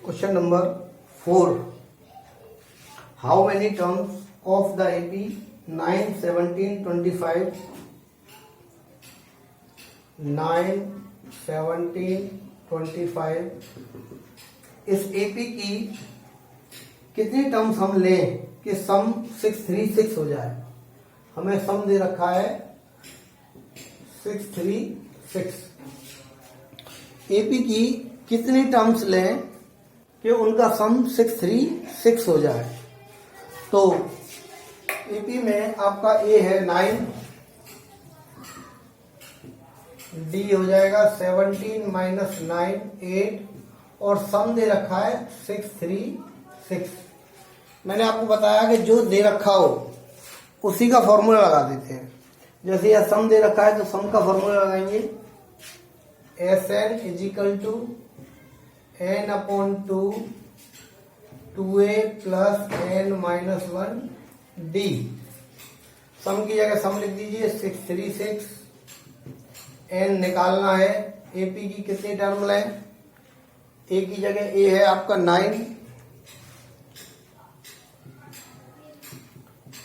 Question number 4. How many terms of the AP 9, 17, 25, 9, 17, 25 इस AP की कितनी टर्म्स हम लें कि सम 636 हो जाए। हमें सम दे रखा है 636। AP की कितनी टर्म्स लें कि उनका सम 636 हो जाए। तो AP में आपका A है 9, D हो जाएगा 17 माइनस 9 8 और सम दे रखा है 636। मैंने आपको बताया कि जो दे रखा हो उसी का फॉर्मूला लगा देते हैं। जैसे यह सम दे रखा है तो सम का फॉर्मूला लगाएंगे Sn is equal to n upon 2 2a plus n minus 1 d। Sum की जगह सम लिख दीजिए 636। n निकालना है। AP की कितनी टर्म लें? A की जगह A है आपका 9,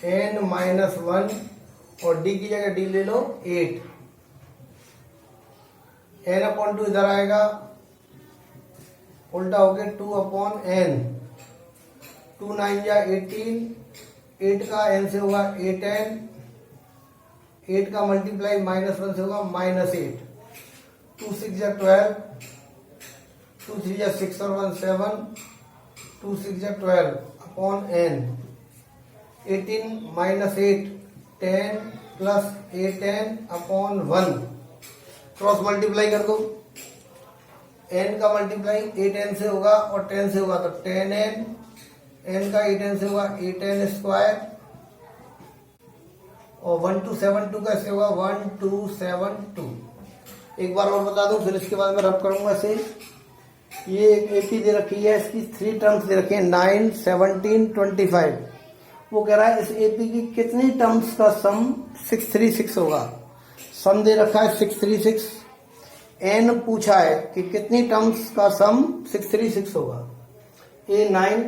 n माइनस 1 और D की जगह D ले लो 8। n अपॉन 2 इधर आएगा, उल्टा हो गया 2 अपॉन n। 2 9 या 18, 8 का n से होगा 8n, 8 का मल्टीप्लाई माइनस 1 से होगा माइनस 8। 2 6 या 12, 2 3 या 6 और 1 7, 2 6 या 12 upon n। 18 minus 8 10 plus 8n upon 1। Cross multiply कर दो। n का मल्टीप्लाई 8n से होगा और 10 से होगा तो 10n, n का 8n से होगा 8n स्क्वायर और 1 2 7 2 कैसे होगा 1 2 7 2। एक बार और बता दूं फिर इसके बाद मैं रब करूंगा से। ये एक AP दे रखी है, इसकी 3 टर्म्स दे रखी है 9 17 25। वो कह रहा है इस AP की कितनी टर्म्स का सम 636 होगा। सम दे रखा है 636, n पूछा है कि कितनी टर्म्स का सम 636 होगा। A 9,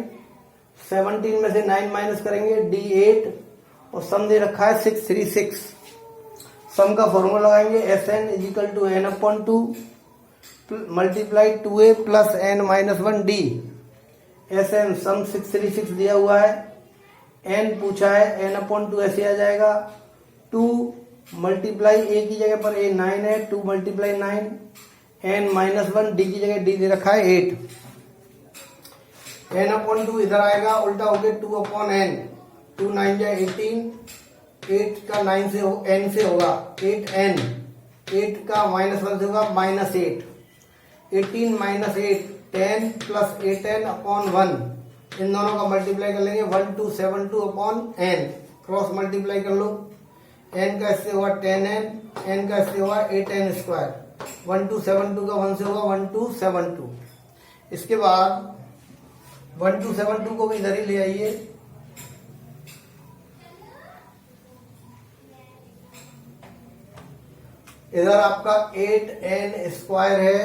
17 में से 9 माइनस करेंगे D 8 और सम दे रखा है 636। सम का फॉर्मूला लगाएंगे Sn is equal to n upon 2 multiply 2a plus n minus 1 d। Sn sum 636 दिया हुआ है, n पूछा है, n अपॉन 2 ऐसे आ जाएगा। 2 मल्टीप्लाई a की जगह पर a 9 है, 2 मल्टीप्लाई 9 n माइनस 1 d की जगह d दे रखा है 8। n अपॉन 2 इधर आएगा, उल्टा हो गया 2 अपॉन n। 2 9 या 18, 8 का 9 से n से होगा 8n, 8 का माइनस 1 से होगा minus 8। 18 minus 8 10 plus 8n upon 1। इन दोनों का मल्टीप्लाई कर लेंगे 1272 अपॉन n। क्रॉस मल्टीप्लाई कर लो। n का इससे होगा 10n, n का इससे होगा 8n स्क्वायर। 1272 का 1 से होगा 1272। इसके बाद 1272 को भी इधर ही ले आइए। इधर आपका 8n स्क्वायर है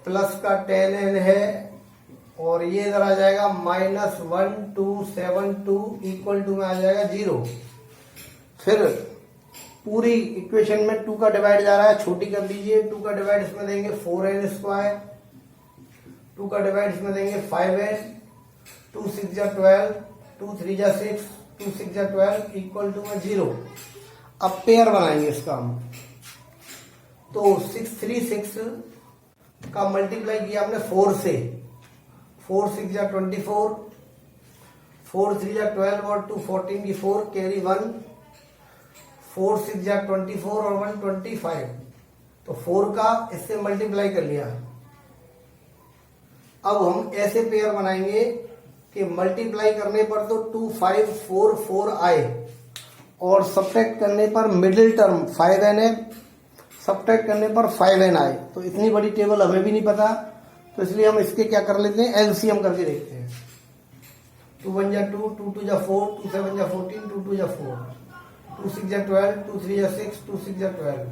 प्लस का 10n है और ये इधर आ जाएगा माइनस 1272 इक्वल टू में आ जाएगा 0। फिर पूरी इक्वेशन में 2 का डिवाइड जा रहा है, छोटी कर दीजिए। 2 का डिवाइड इसमें देंगे 4n स्क्वायर, 2 का डिवाइड इसमें देंगे 5n, 2 6 या 12, 2 3 या 6, 2 6 या 12 इक्वल टू में 0। अब पेयर बनाएंगे इसका हम। तो 636 का मल्टीप्लाई किया हमने 4 से, 4 6 या 24, 4 3 या 12 और 2 14 की 4 कैरी 1, 4 6 या 24 और 1 25। तो 4 का इससे मल्टीप्लाई कर लिया। अब हम ऐसे पेयर बनाएंगे कि मल्टीप्लाई करने पर तो 2 5 4 4 आए और सब्ट्रैक्ट करने पर मिडिल टर्म 5n है, सब्ट्रैक्ट करने पर 5n आए। तो इतनी बड़ी टेबल हमें भी नहीं पता, तो इसलिए हम इसके क्या कर लेते हैं, एलसीएम करके देखते हैं। 2 1 या 2, 2 2 या 4, 2 7 या 14, 2 2 या 4, 2 6 या 12, 2 3 या 6, 2 6 या 12,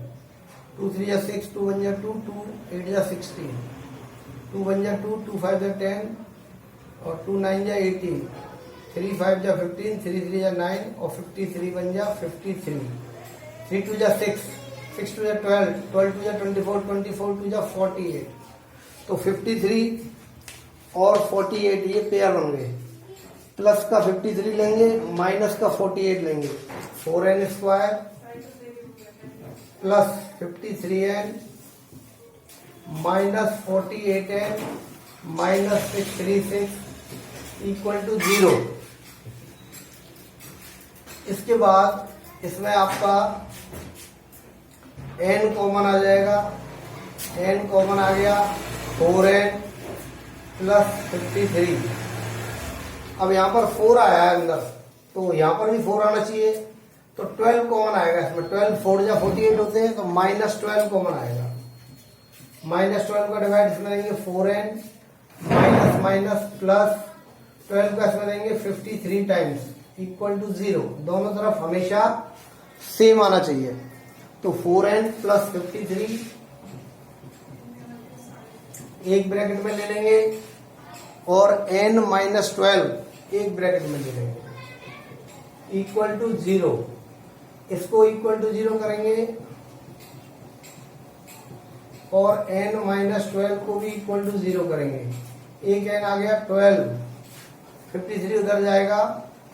2 3 या 6, 2 1 या 2, 2 8 या 16, 2 1 या 2, 2 5 या 10, और 2 9 जा 18, 3 5 जा 15, 3 3 जा 9 और 53 बन जा 53, 3 2 जा 6, 6 2 जा 12, 12 2 जा 24, 24 2 जा 48। तो 53 और 48 ये पेयर बन गए। प्लस का 53 लेंगे, माइनस का 48 लेंगे, 4n square plus 53n minus 48n minus 636 equal to 0। इसके बाद इसमें आपका n कॉमन आ जाएगा, n कॉमन आ गया, 4n प्लस 53। अब यहाँ पर 4 आया है अंदर, तो यहाँ पर भी 4 आना चाहिए, तो 12 कॉमन आएगा इसमें। 12 4 जा 48 होते हैं, तो माइनस 12 कॉमन आएगा। माइनस 12 का डिवाइड इसमें देंगे 4n माइनस माइनस प्लस 12 का इसमें देंगे 53 टाइम्स इक्वल टू 0। दोनों तरफ हमेशा सेम आना चाहिए। तो 4n प्लस 53 एक ब्रैकेट में ले लेंगे और n माइनस 12 एक ब्रैकेट में ले लेंगे इक्वल टू 0। इसको इक्वल टू 0 करेंगे और n माइनस 12 को भी इक्वल टू 0 करेंगे। एक n आ गया 12, 53 उधर जाएगा,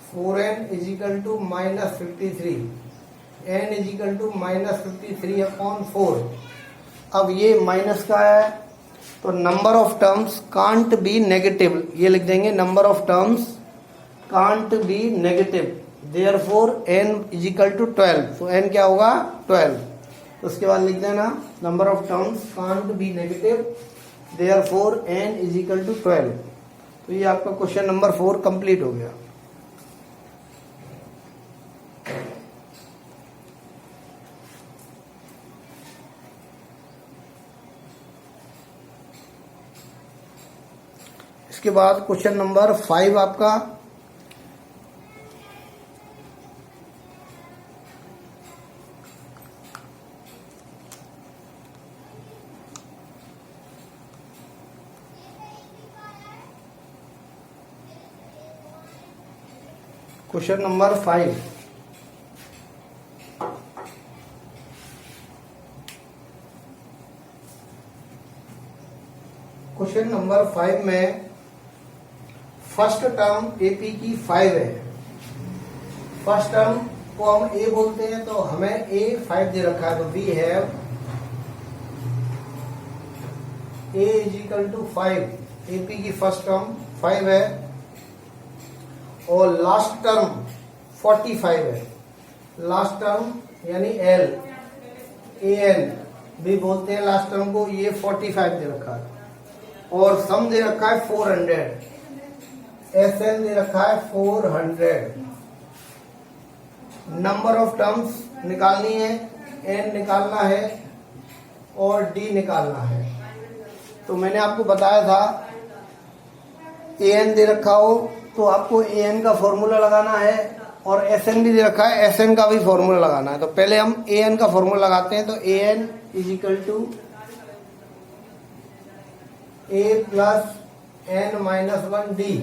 4n is equal to minus 53, n is equal to minus 53 upon 4। अब ये माइनस का है, तो number of terms can't be negative, ये लिख देंगे number of terms can't be negative, therefore n is equal to 12। तो n क्या होगा 12। तो उसके बाद लिख देना number of terms can't be negative, therefore n is equal to 12। तो ये आपका क्वेश्चन नंबर 4 कंप्लीट हो गया। इसके बाद क्वेश्चन नंबर 5 आपका क्वेश्चन नंबर 5। क्वेश्चन नंबर 5 में फर्स्ट टर्म एपी की 5 है। फर्स्ट टर्म को हम ए बोलते हैं, तो हमें ए 5 दे रखा है, तो we have A is equal to 5। AP की फर्स्ट टर्म 5 है और लास्ट टर्म 45 है। लास्ट टर्म यानी एल, ए एन भी बोलते हैं लास्ट टर्म को, ये 45 दे रखा है और सम दे रखा है 400। एस एन दे रखा है 400। नंबर ऑफ टर्म्स निकालनी है, एन निकालना है और डी निकालना है। तो मैंने आपको बताया था ए एन दे रखा हो तो आपको ए एन का फॉर्मूला लगाना है और एस एन भी दे रखा है, एस एन का भी फॉर्मूला लगाना है। तो पहले हम ए एन का फॉर्मूला लगाते हैं। तो A N is equal to A plus N minus 1 D.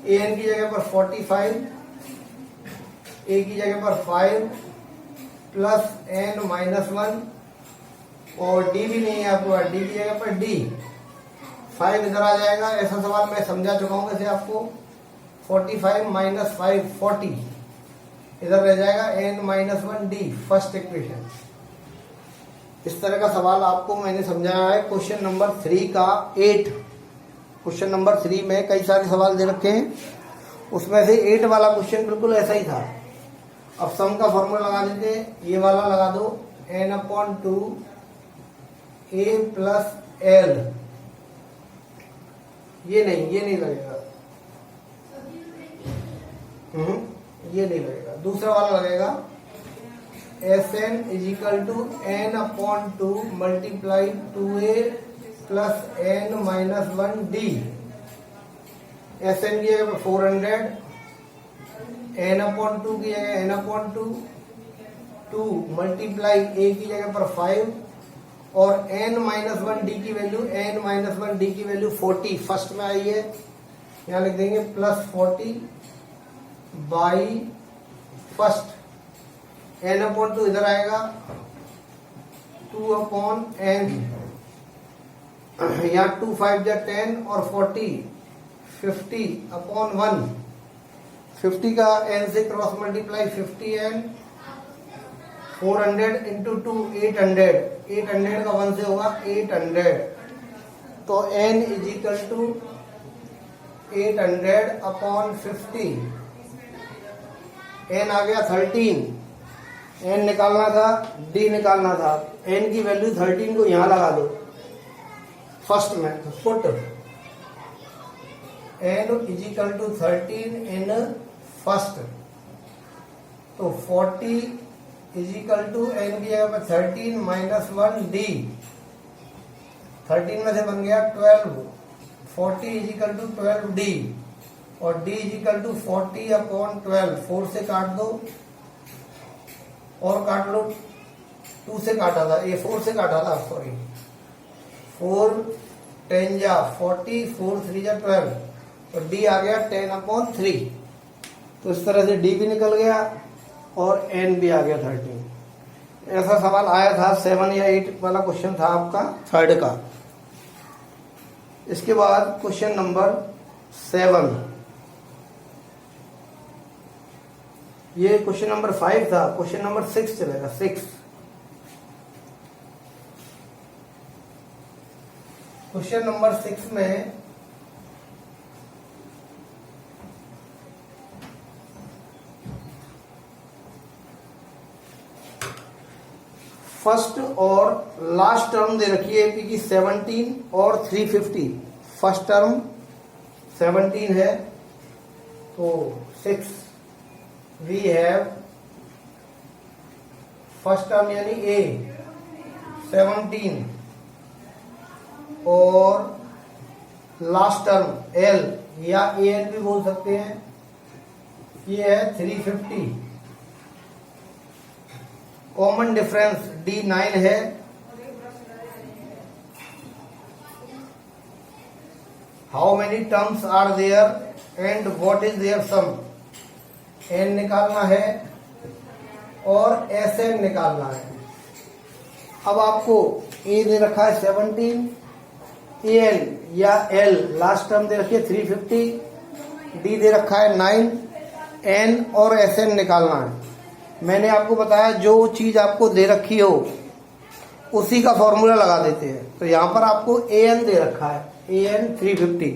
A N की जगह पर 45, ए की जगह पर 5 प्लस एन माइनस 1 और डी भी नहीं है आपको, डी की जगह पर डी 5 इधर आ जाएगा। ऐसा सवाल मैं समझा चुका हूं वैसे आपको। 45 माइनस 5 40 इधर रह जाएगा, N minus 1 D first equation. इस तरह का सवाल आपको मैंने समझाया है क्वेश्चन नंबर 3 का 8। क्वेश्चन नंबर 3 में कई सारे सवाल दे रखे हैं, उसमें से 8 वाला क्वेश्चन बिल्कुल ऐसा ही था। अब सम का फॉर्मूला लगा देते हैं, ये वाला लगा दो, n upon 2 A plus L. ये नहीं लगेगा, ये नहीं लगेगा। दूसरा वाला लगेगा S N is equal to N upon 2 multiply 2a plus N minus 1 D. S N की जगह 400, एन अपॉन 2 की जगह एन अपॉन 2 मल्टीप्लाई ए की जगह पर 5 और एन माइनस 1 डी की वैल्यू, एन माइनस 1 डी की वैल्यू 40 फर्स्ट में आई है। यहाँ लिख देंगे +40 बाई फर्स्ट, n/2 इधर आएगा 2/n, यहाँ 2 5 जा 10 और 40 50/1, 50 का n से क्रॉस मल्टीप्लाई 50n, 400 इंटू 2 800, 800 का 1 से होगा 800, तो n is equal to 800/50, n आ गया 13, n निकालना था, d निकालना था, n की वैल्यू 13 को यहां लगा दो फर्स्ट में, तो put n is equal to 13 in first, तो 40 इज इक्वल टू n की जगह पर 13 माइनस 1 d, 13 में से बन गया 12, 40 इज इक्वल टू 12 d, और d इज इक्वल टू 40/12, 4 से काट दो और काट लो, 2 से काटा था, ये 4 से काटा था, सॉरी, 4 10 जा 40, 4 3 जा 12, तो d आ गया 10/3, तो इस तरह से d भी निकल गया और n भी आ गया 13। ऐसा सवाल आया था 7 या 8 वाला क्वेश्चन था आपका थर्ड का। इसके बाद क्वेश्चन नंबर 7, ये क्वेश्चन नंबर 5 था, क्वेश्चन नंबर 6 चलेगा, 6। क्वेश्चन नंबर 6 में फर्स्ट और लास्ट टर्म दे रखी है एपी की 17 और 350। फर्स्ट टर्म 17 है, तो 6 वी हैव फर्स्ट टर्म यानी ए 17 और लास्ट टर्म एल या ए एल भी बोल सकते हैं, ये है 350। कॉमन डिफरेंस डी 9 है, how many terms are there and what is their sum, N निकालना है और एस एन निकालना है। अब आपको ए दे रखा है 17, ए एल या एल लास्ट टर्म दे रखी है 350, डी दे रखा है 9, एन और एस एन निकालना है। मैंने आपको बताया जो चीज आपको दे रखी हो उसी का फॉर्मूला लगा देते हैं, तो यहां पर आपको ए एन दे रखा है, ए एन 350,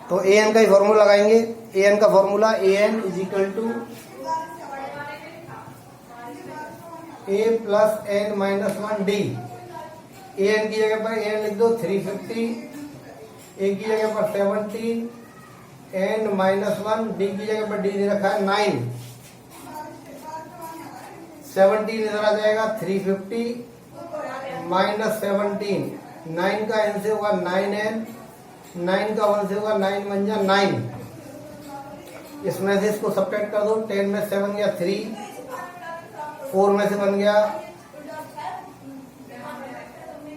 तो ए एन का ही फॉर्मूला लगाएंगे। ए एन का formula A N is equal to A plus N minus 1 D. A N की जगह पर ए एन लिख दो 350, ए की जगह पर 17, एन माइनस 1, डी की जगह पर डी दे रखा है 9, 17 इधर आ जाएगा 350 माइनस 17, 9 का n से होगा 9n, 9 का 1 से होगा 9 बन जा 9, इसमें से इसको सब्ट्रैक्ट कर दो, 10 में से बन गया 3, 4 में से बन गया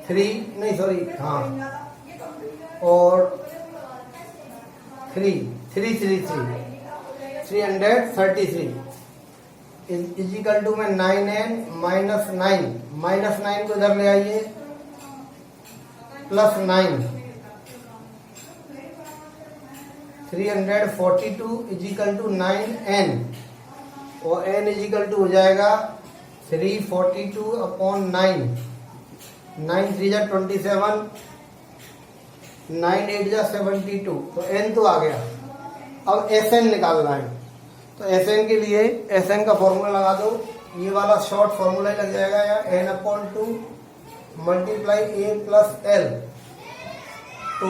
3, नहीं सॉरी हाँ, और 333 इजिकल टू में 9n माइनस 9, माइनस 9 को इधर ले आइए, प्लस 9, 342 इजिकल टू 9n, और n इजिकल टू हो जाएगा 342/9, 9 3 जा 27, 9 8 जा 72, तो n तो आ गया। अब Sn निकालना है, तो Sn के लिए Sn का फॉर्मूला लगा दो, ये वाला शॉर्ट फॉर्मूला लग जाएगा या n/2 multiply a plus l, तो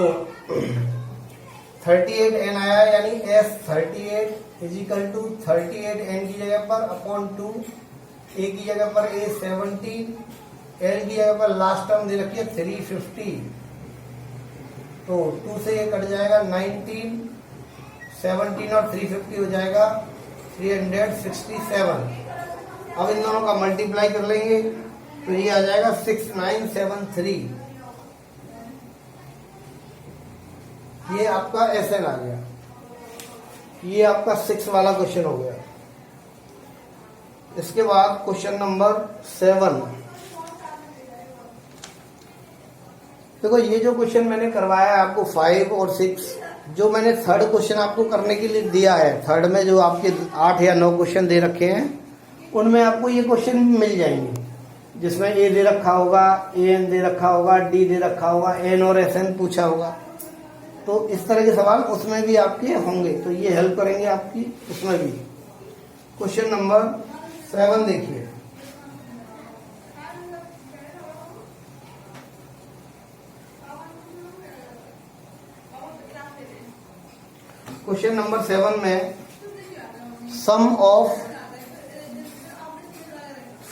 38n आया, यानी S 38 इजिकल टू 38n की जगह पर अपॉन 2, a की जगह पर a 17, l की जगह पर लास्ट टर्म दे रखी है 350, तो 2 से ये कट जाएगा 19, 17 और 350 हो जाएगा 367। अब इन दोनों का मल्टीप्लाई कर लेंगे तो ये आ जाएगा 6973, ये आपका Sn आ गया। ये आपका 6 वाला क्वेश्चन हो गया। इसके बाद क्वेश्चन नंबर 7। देखो ये जो क्वेश्चन मैंने करवाया है आपको 5 और 6, जो मैंने थर्ड क्वेश्चन आपको करने के लिए दिया है, थर्ड में जो आपके 8 या 9 क्वेश्चन दे रखे हैं उनमें आपको ये क्वेश्चन मिल जाएंगे, जिसमें ए दे रखा होगा, ए एन दे रखा होगा, डी दे रखा होगा, एन और एस एन पूछा होगा। तो इस तरह के सवाल उसमें भी आपके होंगे, तो ये हेल्प करेंगे आपकी उसमें भी। क्वेश्चन नंबर 7 देखिए। क्वेश्चन नंबर 7 में सम ऑफ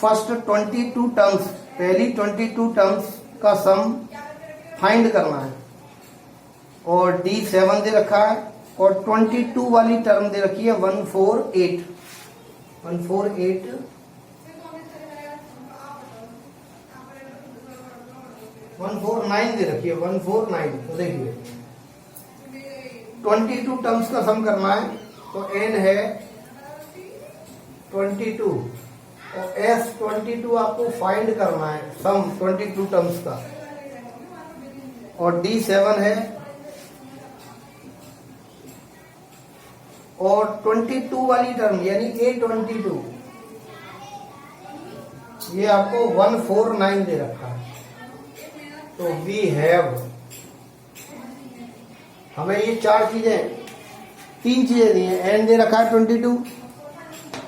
फर्स्ट 22 टर्म्स, पहली 22 टर्म्स का सम फाइंड करना है, और D7 दे रखा है, और 22 वाली टर्म दे रखी है 148 149 दे रखी है 149। तो देखिए 22 टर्म्स का सम करना है, तो n है 22 और S22 आपको फाइंड करना है, सम 22 टर्म्स का, और D7 है, और 22 वाली टर्म यानी A22 ये आपको 149 दे रखा है। तो वी हैव, हमें ये 3 चीजें दी हैं। एन दे रखा है 22,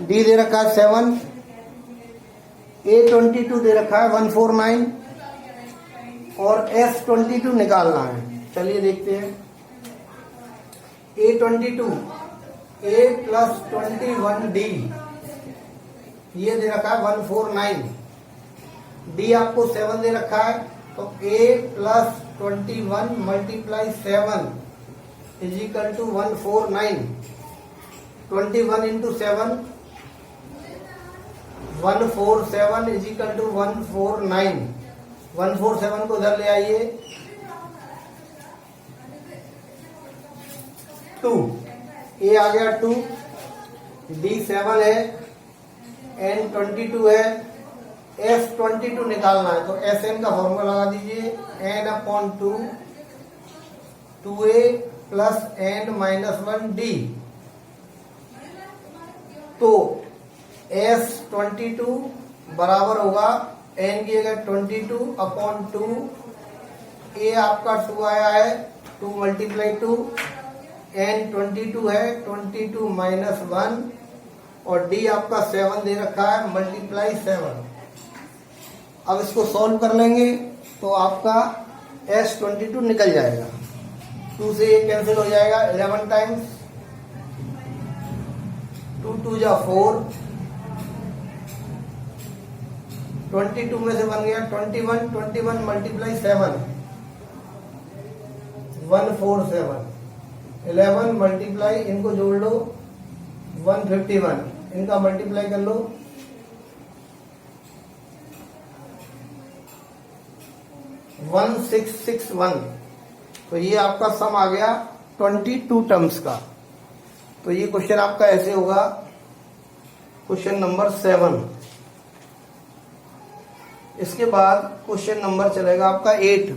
डी दे रखा है 7, A22 दे रखा है 149 और S22 निकालना है। चलिए देखते हैं। A22 A प्लस 21 डी, ये दे रखा है 149, डी आपको 7 दे रखा है, तो A plus 21 multiply 7 is equal to 149। 21 into 7 147 is equal to 149। 147 को उधर ले आइए, 2 ए आ गया 2, D7 है, N22 है, S22 निकालना है, तो SN का फॉर्मूला लगा दीजिए, N/2 2A प्लस N-1D। तो S22 बराबर होगा N की जगह 22/2, A आपका 2 आया है, 2 मल्टीप्लाई 2, N22 है 22 माइनस 1, और D आपका 7 दे रखा है मल्टीप्लाई 7। अब इसको सॉल्व कर लेंगे तो आपका S22 निकल जाएगा, 2 से ये कैंसिल हो जाएगा 11 टाइम्स, 2 2 जा 4, 22 में से बन गया 21 मल्टीप्लाई 7 147, 11 मल्टीप्लाई, इनको जोड़ लो 151, इनका मल्टीप्लाई कर लो 1661। तो ये आपका सम आ गया 22 टर्म्स का। तो ये क्वेश्चन आपका ऐसे होगा, क्वेश्चन नंबर 7। इसके बाद क्वेश्चन नंबर चलेगा आपका 8।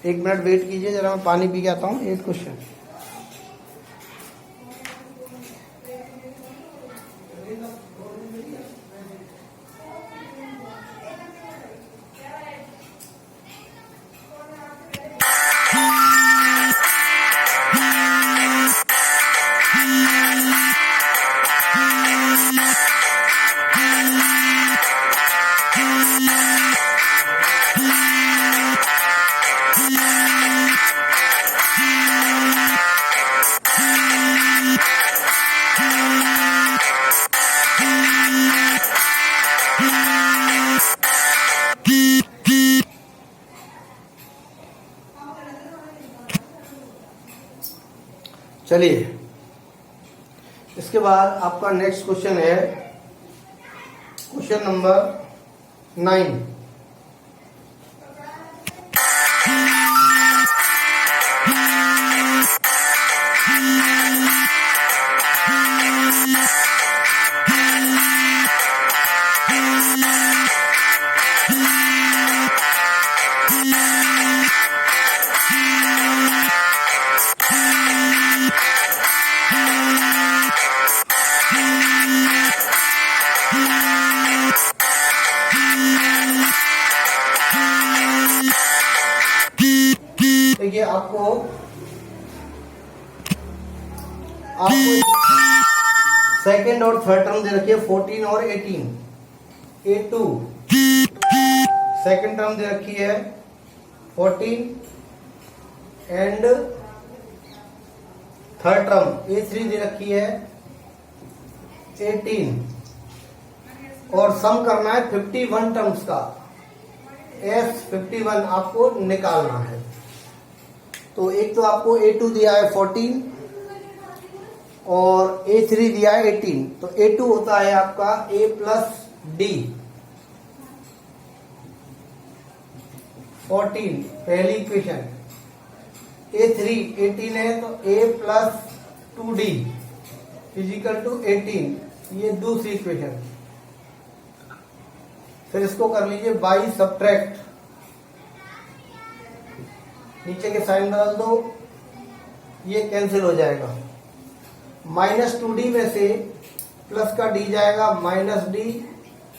1 मिनट वेट कीजिए, जरा मैं पानी पी के आता हूँ। 8 क्वेश्चन। चलिए, इसके बाद आपका नेक्स्ट क्वेश्चन है क्वेश्चन नंबर 9। आपको सेकेंड और थर्ड टर्म दे रखी है 14 और 18। A2 सेकेंड टर्म दे रखी है 14 एंड थर्ड टर्म A3 दे रखी है 18 और सम करना है 51 टर्म्स का। S51 आपको निकालना है। तो एक तो आपको A2 दिया है 14 और A3 दिया है 18। तो A2 होता है आपका A प्लस D 14 पहली इक्वेशन। A3 18 है तो A plus 2D physical to 18 ये दूसरी इक्वेशन। फिर इसको कर लीजिए बाई सब्ट्रैक्ट, नीचे के साइन बदल दो, ये कैंसिल हो जाएगा। -2D में से प्लस का D जाएगा -D,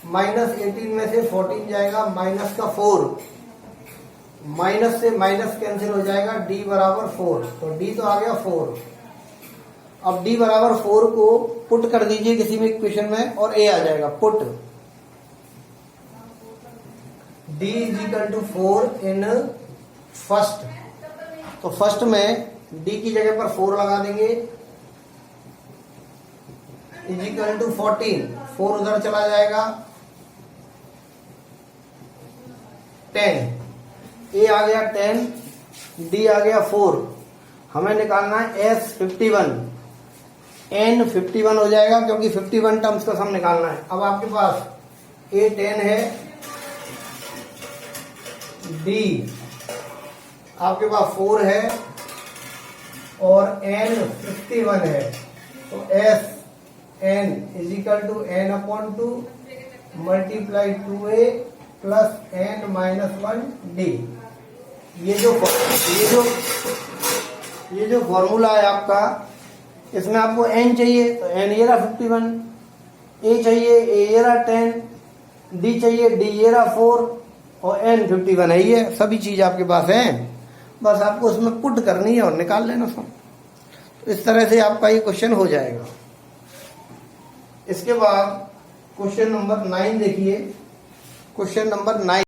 -18 में से 14 जाएगा माइनस का 4, माइनस से माइनस कैंसिल हो जाएगा, D बराबर 4। तो D तो आ गया 4। अब D बराबर 4 को पुट कर दीजिए किसी भी इक्वेशन में और A आ जाएगा। Put D is equal to 4 in first, तो फर्स्ट में D की जगह पर 4 लगा देंगे इज इक्वल टू 14, 4 उधर चला जाएगा 10, A आ गया 10, D आ गया 4। हमें निकालना है S51, N 51 हो जाएगा क्योंकि 51 टर्म्स का सम निकालना है। अब आपके पास A 10 है, D आपके पास 4 है और N 51 है। तो S N is equal to N upon 2 multiply 2A plus N minus 1 D। ये जो फॉर्मूला है आपका, इसमें आपको N चाहिए तो N ये रहा 51, A चाहिए A ये रहा 10, D चाहिए D ये रहा 4 और N 51 है। ये सभी चीज आपके पास है, बस आपको उसमें पुट करनी है और निकाल लेना सम। तो इस तरह से आपका ये क्वेश्चन हो जाएगा। इसके बाद क्वेश्चन नंबर 9 देखिए। Question number 9